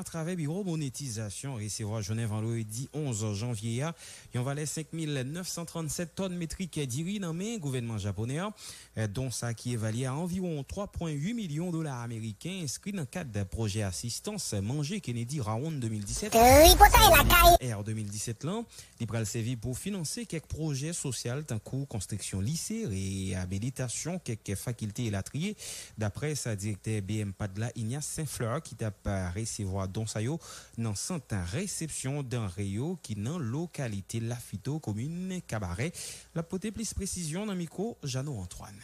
À travers bureau monétisation recevoir Genève vendredi 11 janvier il valait 5937 tonnes métriques d'iri dans le gouvernement japonais dont ça qui évalue à environ 3,8 millions de dollars américains inscrits dans le cadre d'un projet assistance manger Kennedy Round 2017 R 2017 là il va servir pour financer quelques projets sociaux tant que construction lycée réhabilitation quelques facultés et latriers d'après sa directeur BM Padla Ignace Saint-Fleur qui t'a recevoir don sayo dans centre réception d'un rayon qui dans localité Lafito commune Cabaret la poté plus précision dans micro Jeannot Antoine.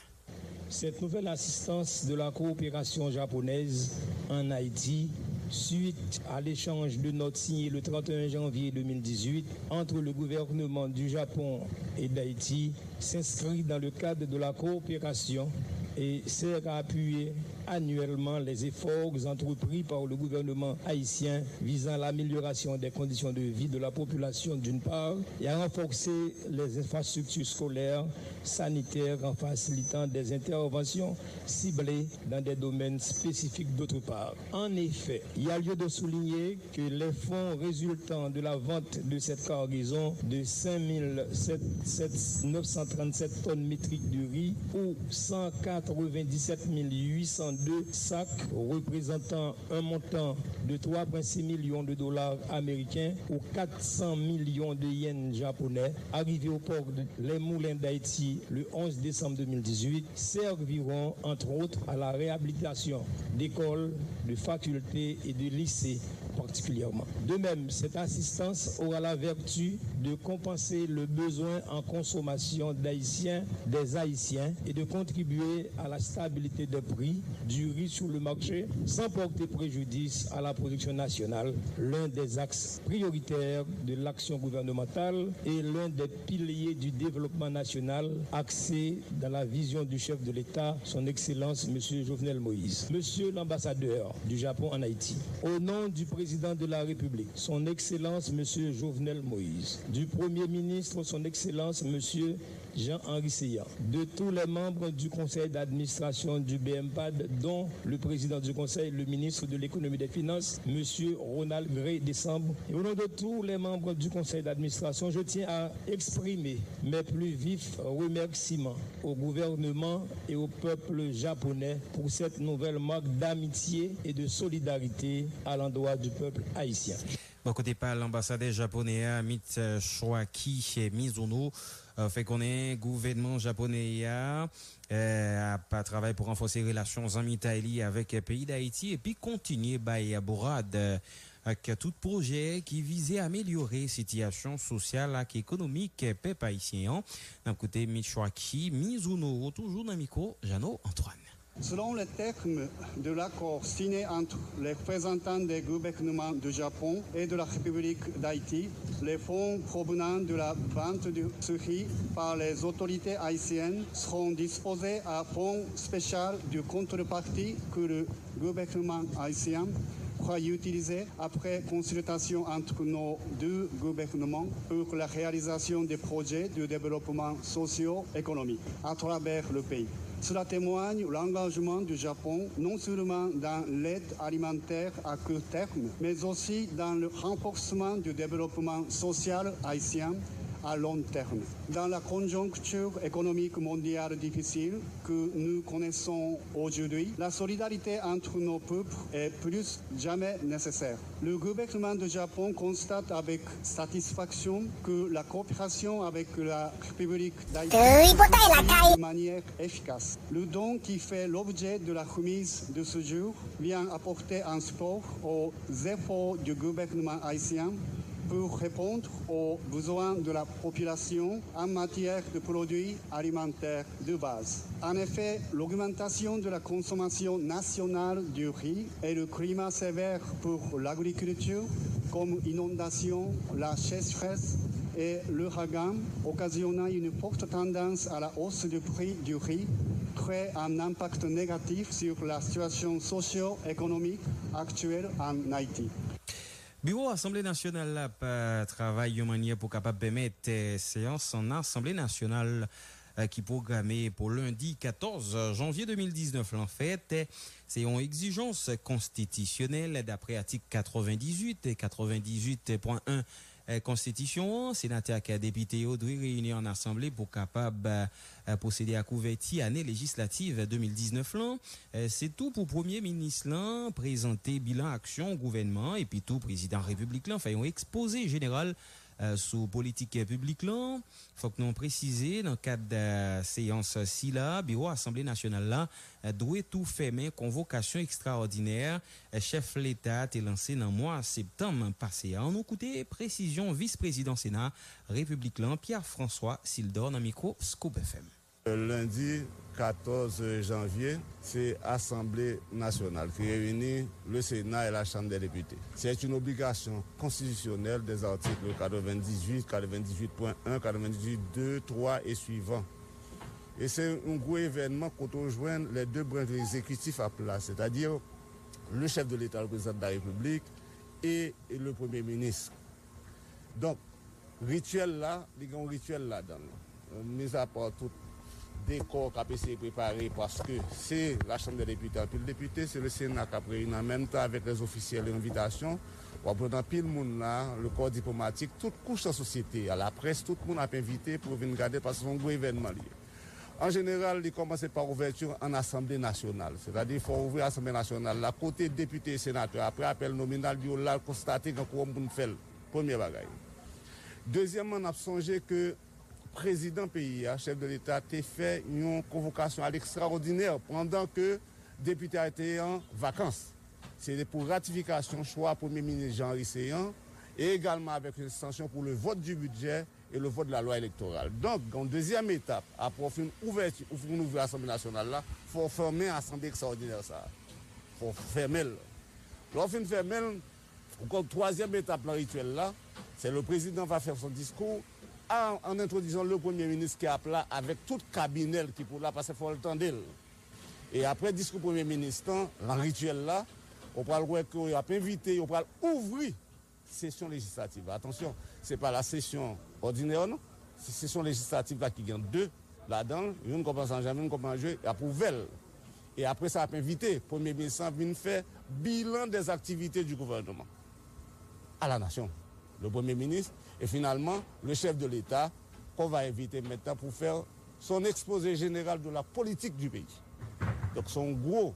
Cette nouvelle assistance de la coopération japonaise en Haïti suite à l'échange de notes signées le 31 janvier 2018 entre le gouvernement du Japon et d'Haïti s'inscrit dans le cadre de la coopération et sert à appuyer annuellement les efforts entrepris par le gouvernement haïtien visant l'amélioration des conditions de vie de la population d'une part et à renforcer les infrastructures scolaires, sanitaires en facilitant des interventions ciblées dans des domaines spécifiques d'autre part. En effet, il y a lieu de souligner que les fonds résultant de la vente de cette cargaison de 5937 tonnes métriques de riz ou 197 802 sacs représentant un montant de 3,6 millions de dollars américains ou 400 millions de yens japonais arrivés au port de Les Moulins d'Haïti le 11 décembre 2018 serviront entre autres à la réhabilitation d'écoles, de facultés et de lycées particulièrement. De même, cette assistance aura la vertu de compenser le besoin en consommation des Haïtiens et de contribuer à la stabilité des prix du riz sur le marché sans porter préjudice à la production nationale, l'un des axes prioritaires de l'action gouvernementale et l'un des piliers du développement national axé dans la vision du chef de l'État, son Excellence M. Jovenel Moïse. Monsieur l'ambassadeur du Japon en Haïti, au nom du président de la République, son Excellence M. Jovenel Moïse, du Premier ministre, son Excellence M. Jean-Henri Seyan, de tous les membres du conseil d'administration du BMPAD, dont le président du conseil, le ministre de l'économie et des finances, M. Ronald Gray Décembre. Et au nom de tous les membres du conseil d'administration, je tiens à exprimer mes plus vifs remerciements au gouvernement et au peuple japonais pour cette nouvelle marque d'amitié et de solidarité à l'endroit du peuple haïtien. Bon côté par l'ambassadeur japonais Mitsuaki Mizuno fait qu'on est gouvernement japonais a travaillé pour renforcer les relations en Italie avec le pays d'Haïti et puis continuer à Bourad avec tout projet qui visait à améliorer la situation sociale et économique peuple haïtien. D'un côté Mitsuaki Mizuno toujours dans le micro Jeannot Antoine. Selon les termes de l'accord signé entre les représentants des gouvernements du Japon et de la République d'Haïti, les fonds provenant de la vente de ce riz par les autorités haïtiennes seront disposés à fonds spécial de contrepartie que le gouvernement haïtien pourra utiliser après consultation entre nos deux gouvernements pour la réalisation des projets de développement socio-économique à travers le pays. Cela témoigne l'engagement du Japon non seulement dans l'aide alimentaire à court terme, mais aussi dans le renforcement du développement social haïtien à long terme. Dans la conjoncture économique mondiale difficile que nous connaissons aujourd'hui, la solidarité entre nos peuples est plus jamais nécessaire. Le gouvernement du Japon constate avec satisfaction que la coopération avec la République d'Haïti de manière efficace. Le don qui fait l'objet de la remise de ce jour vient apporter un support aux efforts du gouvernement haïtien pour répondre aux besoins de la population en matière de produits alimentaires de base. En effet, l'augmentation de la consommation nationale du riz et le climat sévère pour l'agriculture, comme inondation, la sécheresse et l'ouragan, occasionnant une forte tendance à la hausse du prix du riz, crée un impact négatif sur la situation socio-économique actuelle en Haïti. Bureau Assemblée nationale travaille de manière pour capable permettre séance en Assemblée nationale qui programmé pour lundi 14 janvier 2019. En fait, c'est une exigence constitutionnelle d'après article 98 et 98.1 Constitution. Sénateur qui a député Audrey réuni en assemblée pour capable procéder à couverture année législative 2019 là. C'est tout pour premier ministre là présenter bilan action au gouvernement et puis tout président république là fait un exposé général sous politique publique là. Faut que nous préciser dans le cadre de séance si là bureau Assemblée nationale là doit tout fermer convocation extraordinaire chef l'État a lancé dans mois septembre passé. On nous écouter précision vice-président Sénat République là Pierre-François Sildor dans micro Scoop FM. Lundi 14 janvier, c'est l'Assemblée nationale qui réunit le Sénat et la Chambre des députés. C'est une obligation constitutionnelle des articles 98, 98.1, 98.2, 3 et suivants. Et c'est un gros événement quand on rejoint les deux branches exécutifs à place, c'est-à-dire le chef de l'État, le président de la République et le Premier ministre. Donc, rituel là, il y a un rituel là-dedans. Mis à part tout décor qui a été préparé parce que c'est la Chambre des députés. Puis le député, c'est le Sénat qui a réuni en même temps avec les officiels et l'invitation. Pour pile le monde là, le corps diplomatique, toute couche de la société, à la presse, tout le monde a été invité pour venir regarder parce que c'est un gros événement lié. En général, il commence par ouverture en Assemblée nationale. C'est-à-dire qu'il faut ouvrir l'Assemblée nationale. La côté député et sénateur, après appel nominal, il y a constaté qu'on peut faire. Premier bagage. Deuxièmement, on a songé que président pays, chef de l'État, a fait une convocation à l'extraordinaire pendant que le député a été en vacances. C'est pour ratification, choix Premier ministre Jean Risséan et également avec une extension pour le vote du budget et le vote de la loi électorale. Donc, en deuxième étape, après une ouverture, une ouvrir l'Assemblée nationale, il faut fermer l'Assemblée extraordinaire. Il faut fermer. Lorsqu'on ferme, troisième étape dans le rituel, là, c'est le président va faire son discours en introduisant le Premier ministre qui est là avec tout cabinet qui pour là parce qu'il faut le temps d'elle. Et après le discours du Premier ministre, dans le rituel là, on va inviter, on va ouvrir session législative. Attention, ce n'est pas la session ordinaire, non. C'est la session législative là qui gagne deux là-dedans. Une commence en janvier, une commence en juillet, et après ouvert. Et après ça, on va inviter le Premier ministre à venir faire bilan des activités du gouvernement à la nation. Le Premier ministre et finalement le chef de l'État qu'on va inviter maintenant pour faire son exposé général de la politique du pays. Donc c'est un gros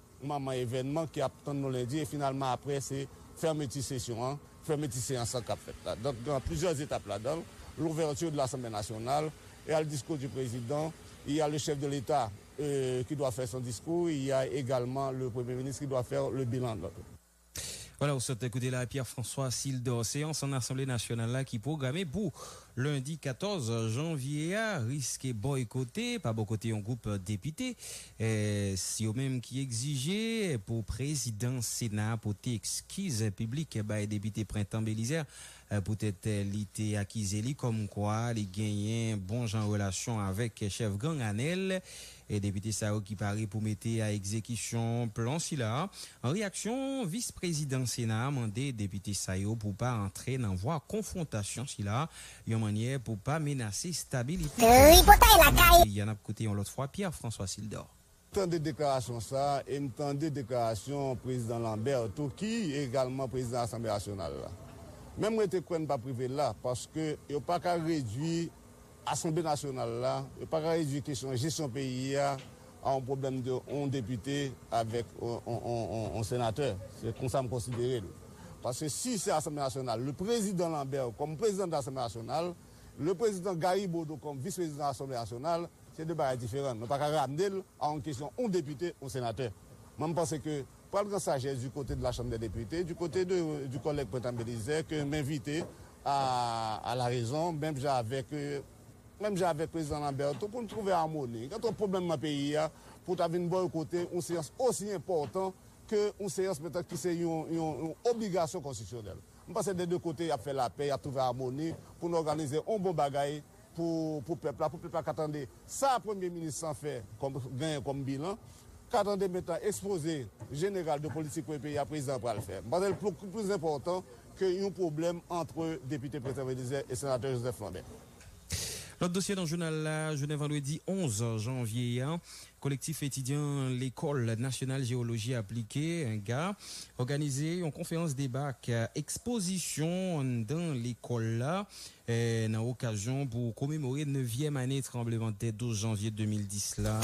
événement qui attend nous lundi et finalement après c'est fermeture session, fermeture séance en cap fait là. Donc dans plusieurs étapes là-dedans, l'ouverture de l'Assemblée nationale et le discours du président, il y a le chef de l'État qui doit faire son discours, il y a également le Premier ministre qui doit faire le bilan de l'autre. Voilà, vous souhaitez écouter la Pierre-François Sildor, séance en Assemblée nationale là qui programmée pour lundi 14 janvier risque boycotter, pas boycotter un groupe député, si au même qui exigeait pour président Sénat pour exquise publique, député Printemps Bélisaire, peut-être l'été accusé comme quoi les gagnants bon en relation avec chef gang Anel et député Sao qui paraît pour mettre à exécution plan si là. En réaction, vice-président Sénat a demandé député Sao pour pas entrer dans voie confrontation si là, une manière pour pas menacer stabilité. Il y en a côté on l'autre fois Pierre-François Sildor. Tant de déclarations ça et tant de déclarations président Lambert qui également président de l'Assemblée nationale là. Même moi, je ne pas privé là parce que il n'y a pas qu'à réduire l'Assemblée nationale là, il n'y a pas qu'à réduire la question de gestion pays à un problème de un député avec un sénateur. C'est comme ça me considérer. Parce que si c'est l'Assemblée nationale, le président Lambert comme président de l'Assemblée nationale, le président Garibodo comme vice-président de l'Assemblée nationale, c'est deux bagages différents. On ne peut pas ramener à une question un député ou sénateur. Moi, je pense que pas de sagesse du côté de la Chambre des députés, du côté du collègue Printemps Bélisaire, que m'inviter à la raison, même avec le président Lambert, pour nous trouver harmonie. Quand on a un problème dans le pays, pour avoir une bonne côté, une séance aussi importante qu'une séance qui c'est une obligation constitutionnelle. Je pense que des deux côtés, il a fait la paix, il a trouvé harmonie pour nous organiser un bon bagage pour le peuple qui attendait ça, le Premier ministre s'en fait comme bilan. Qu'attendez maintenant exposé général de politique pour le pays à président pour le faire. C'est plus important qu'il y ait un problème entre député Printemps Bélisaire et sénateur Joseph Lambert. L'autre dossier dans le journal Genève vendredi 11 janvier, collectif étudiant l'école nationale géologie appliquée, un gars, organisé une conférence débat exposition dans l'école là, dans l'occasion pour commémorer 9e année tremblement de terre 12 janvier 2010 là.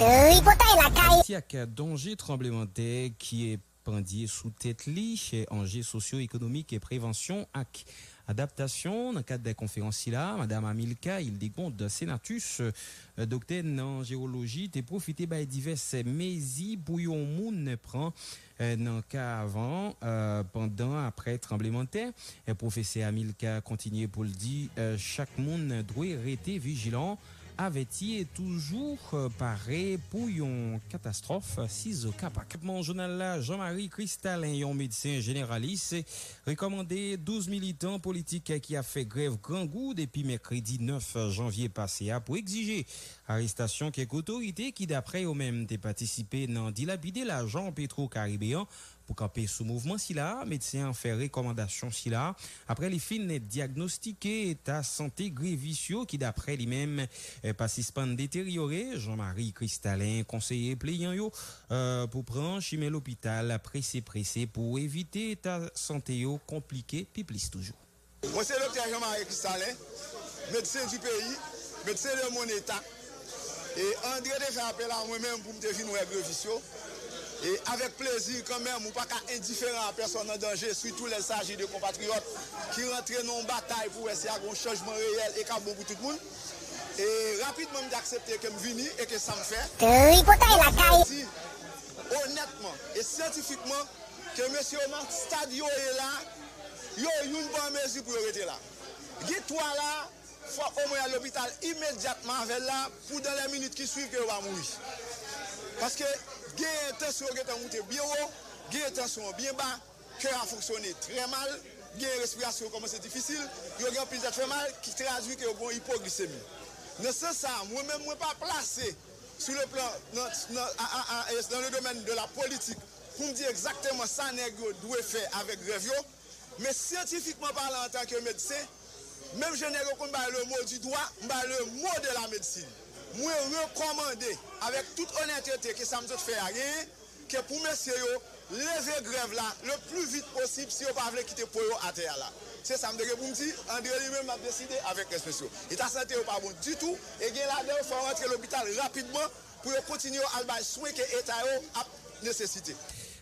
Il y a danger tremblement de terre qui est pendier sous tête li chez enjeux socio-économiques et prévention ak adaptation dans le cadre de la conférence là, Madame Amilka Hildegonde Senatus, docteur en géologie, t'es profité by diverses mésis pour yon moun prend dans cas avant, pendant, après tremblement de terre. Professeur Amilka continue pour le dire, chaque monde doit rester vigilant. Avait-il toujours paré pour une catastrophe si au capac. Mon journal là, Jean-Marie Cristallin, un médecin généraliste, recommandé 12 militants politiques qui a fait grève grand goût depuis mercredi 9 janvier passé pour exiger arrestation quelques autorités qui d'après eux-mêmes ont participé dans dilapider l'argent pétro-caribéen pour camper sous mouvement si là, médecin fait recommandation si là, après les fins diagnostiqués état santé grévicieux qui d'après lui-même participant détérioré, Jean-Marie Cristallin, conseiller pliant yo pour prendre chimé l'hôpital pressé pour éviter état santé yo compliqué puis plus toujours. Moi c'est le docteur Jean-Marie Cristallin, médecin du pays, médecin de mon état. Et André de fait appel à moi-même pour me devenir grévicieux. Et avec plaisir quand même, ou pas indifférent à personne en danger, surtout les s'agit de compatriotes qui rentrent dans une bataille pour essayer un changement réel et qu'à bon pour tout le monde. Et rapidement, d'accepter que je viens et que ça me fait. Honnêtement et scientifiquement, que M. Omar Stadio est là, il y a une bonne mesure pour arrêter là. Dis-toi là, il faut au moins à l'hôpital immédiatement avec là, pour dans les minutes qui suivent que va mourir. Parce que gain tension qui est monté bien haut, gain tension bien bas, cœur a fonctionné très mal, gain respiration commence difficile, il y a un pilote fait mal qui traduit que bon hypoglycémie. Dans ce sens, moi-même moi pas placé sur le plan dans le domaine de la politique pour me dire exactement ça nègre doit faire avec Grevio, mais scientifiquement parlant en tant que médecin, même je n'ai pas le mot du droit, le mot de la médecine. Moi, recommander avec toute honnêteté que ça me fait rien, que pour messieurs, lever grève là le plus vite possible si on ne pas quitter pour à terre là. C'est ça me dit pour me dire, André lui-même a décidé avec les spéciaux. Et ta santé n'est pas bon du tout, et là, il faut rentrer à l'hôpital rapidement pour continuer à avoir soin que l'État a nécessité.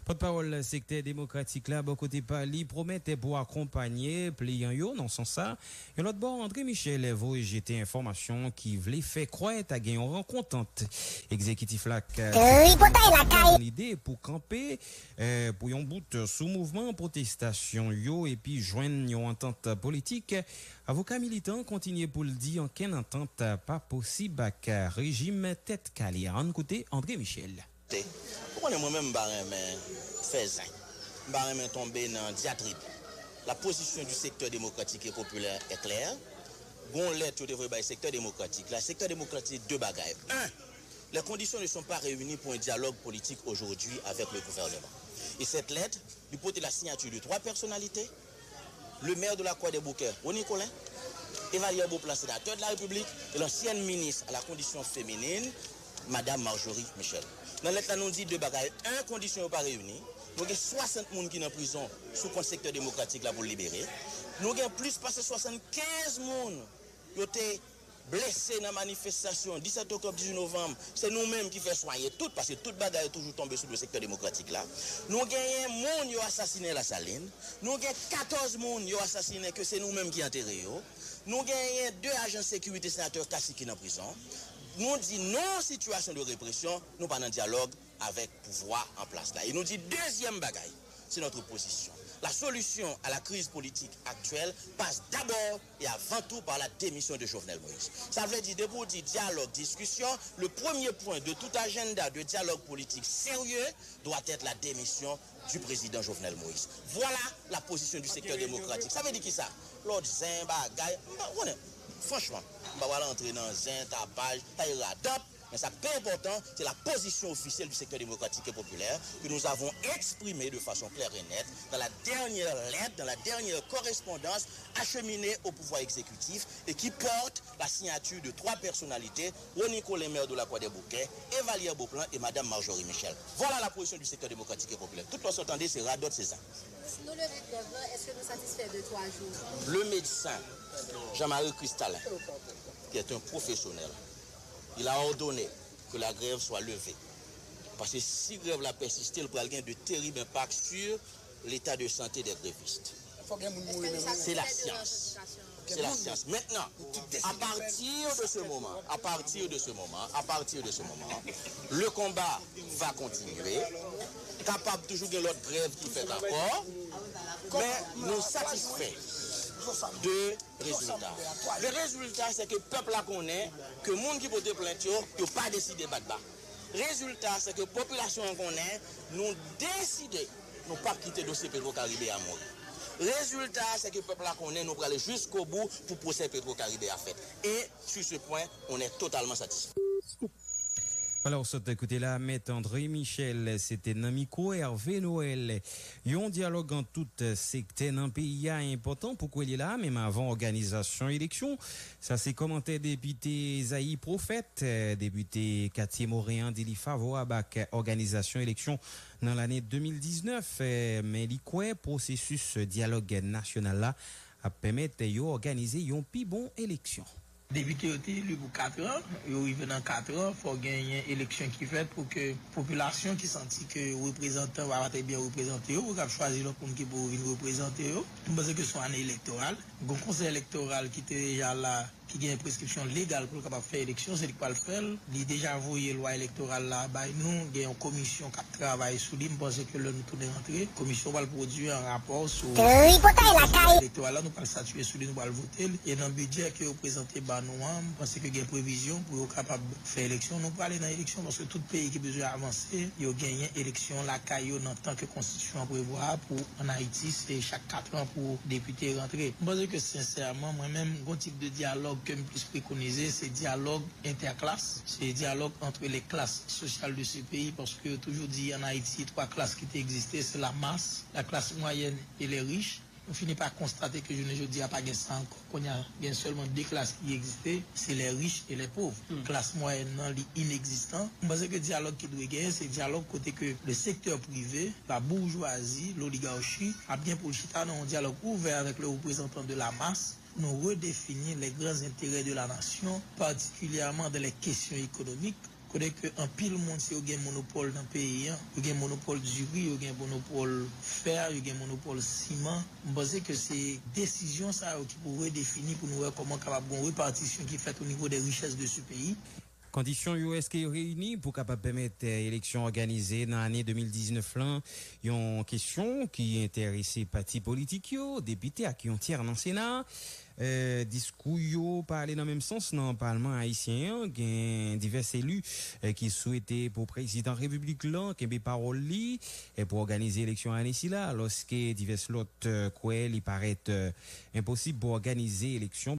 Porte-parole secteur démocratique là, bon côté Pali, promettait pour accompagner pliant yo dans son ça. Et l'autre bord, André Michel Evo et j'étais information qui voulait faire croire à gagner en rencontre. Exécutif là, l'idée pour camper, pour yon bout sous mouvement protestation yo et puis joindre yon entente politique. Avocat militant continue pour le dire en qu'une entente pas possible avec régime tête calée. En côté, André Michel. Pourquoi moi-même je tomber dans diatribe. La position du secteur démocratique et populaire est claire. Bon lettre devrait le secteur démocratique. Le secteur démocratique, deux bagailles. Un, les conditions ne sont pas réunies pour un dialogue politique aujourd'hui avec le gouvernement. Et cette lettre, il porte la signature de 3 personnalités. Le maire de la Croix des Bouquets, René Colin, Evalier Beauplan, sénateur de la République, et l'ancienne ministre à la condition féminine, Madame Marjorie Michel. Dans la lettre, nous dit deux bagailles. Un, conditions pas réunies. Nous avons 60 personnes qui sont en prison sous le secteur démocratique là pour le libérer. Nous avons plus passé 75 personnes qui ont été blessés dans la manifestation 17 octobre, 18 novembre. C'est nous-mêmes qui faisons soigner tout parce que toute bagaille est toujours tombée sous le secteur démocratique là. Nous avons un monde qui a assassiné la Saline. Nous avons 14 personnes qui ont assassiné que c'est nous-mêmes qui enterré. Nous avons 2 agents de sécurité sénateurs Kassi qui sont en prison. Nous dit non situation de répression, nous pas dans dialogue avec pouvoir en place là. Et nous dit deuxième bagaille, c'est notre position. La solution à la crise politique actuelle passe d'abord et avant tout par la démission de Jovenel Moïse. Ça veut dire, pour dire dialogue, discussion, le premier point de tout agenda de dialogue politique sérieux doit être la démission du président Jovenel Moïse. Voilà la position du secteur démocratique. Ça veut dire qui ça? L'autre zin bagaille, franchement, on va entrer dans un tapage, taille radap, Mais ça plus important, c'est la position officielle du secteur démocratique et populaire que nous avons exprimée de façon claire et nette dans la dernière lettre, dans la dernière correspondance acheminée au pouvoir exécutif et qui porte la signature de 3 personnalités, René Collet, maire de la Croix-des-Bouquets, Evalier Beauplan et Madame Marjorie Michel. Voilà la position du secteur démocratique et populaire. Tout le monde s'entendait, c'est Radot, c'est ça. Sinon, le grève, est-ce que nous satisfait de 3 jours? Le médecin Jean-Marie Cristalin, qui est un professionnel, il a ordonné que la grève soit levée. Parce que si la grève l'a persisté, il pourrait avoir de terribles impacts sur l'état de santé des grévistes. C'est la science. C'est la science. Maintenant, à partir de ce moment, le combat va continuer. Capable toujours de l'autre grève qui fait encore, mais nous satisfait de résultats. Le résultat, c'est que le peuple la connaît, que le monde qui vote plainte, n'a pas décidé de battre. Résultat, c'est que la population connaît, nous décidons, nous pas quitter le dossier Petro-Caribé à mourir. Résultat, c'est que le peuple la connaît, nous allons aller jusqu'au bout pour procès Petro-Caribé à fait. Et sur ce point, on est totalement satisfait. Voilà, on s'est écouté là, Maître André Michel, c'était Namiko Hervé Noël. Un dialogue en toute secteur dans le pays important pour qu'il y ait là, même avant organisation élection. Ça c'est commenté député Zaï Prophète, député Cathy Moréan, dit favorable à organisation élection dans l'année 2019. Mais le processus dialogue national là a permettre d'organiser une plus bonne élection. Député été élu pour 4 ans, il arrive dans 4 ans, il faut gagner une élection qui fait pour que la population qui sentit que le représentant va être bien représenté, ou va choisir le monde qui peut venir représenter. Je pense que c'est une année électorale. Le conseil électoral qui était déjà là, qui a une prescription légale pour capable faire élection, c'est quoi le faire. Il a déjà envoyé la loi électorale là, nous, il y a une commission qui travaille sur lui, je pense que là, nous tournons rentrer. La commission va produire un rapport sur l'électoral là, nous allons statuer sur lui, nous allons voter. Et dans le budget qui est présenté par nous, je pense qu'il y a une prévision pour être capable de faire élection. Nous allons aller dans l'élection parce que tout pays qui a besoin d'avancer, il y a gagné élection, la CAIO dans tant que constitution prévoit pour en Haïti, c'est chaque 4 ans pour député rentrer. Je pense que sincèrement, moi-même, un type de dialogue que je puisse préconiser, c'est dialogue interclasse, c'est dialogue entre les classes sociales de ce pays, parce que toujours dit en Haïti, 3 classes qui existaient, c'est la masse, la classe moyenne et les riches. On finit par constater que je ne dis pas que ça encore, qu'on y a seulement 2 classes qui existaient, c'est les riches et les pauvres. Classe moyenne non inexistant. Je pense que le dialogue qui doit gagner, c'est le dialogue côté que le secteur privé, la bourgeoisie, l'oligarchie, a bien pour le chita dans un dialogue ouvert avec les représentants de la masse, nous redéfinir les grands intérêts de la nation, particulièrement dans les questions économiques. Un pile monde si il y a un monopole dans le pays, il y a un monopole du riz, il y a un monopole fer, il y a un monopole ciment. Je pense que c'est décision ça qui pourrait définir pour nous voir comment capable une répartition qui est faite au niveau des richesses de ce pays. Conditions USK réunies pour capable permettre l'élection organisée dans l'année 2019 là, il y a une question qui intéresse les partis politiques, députés à qui on tire dans le Sénat. Discours yo parler dans le même sens dans le Parlement haïtien, il y a divers élus qui souhaitaient pour président République là qui parole li et pour organiser l'élection année ci là lorsque divers autres quoi il paraît impossible pour organiser l'élection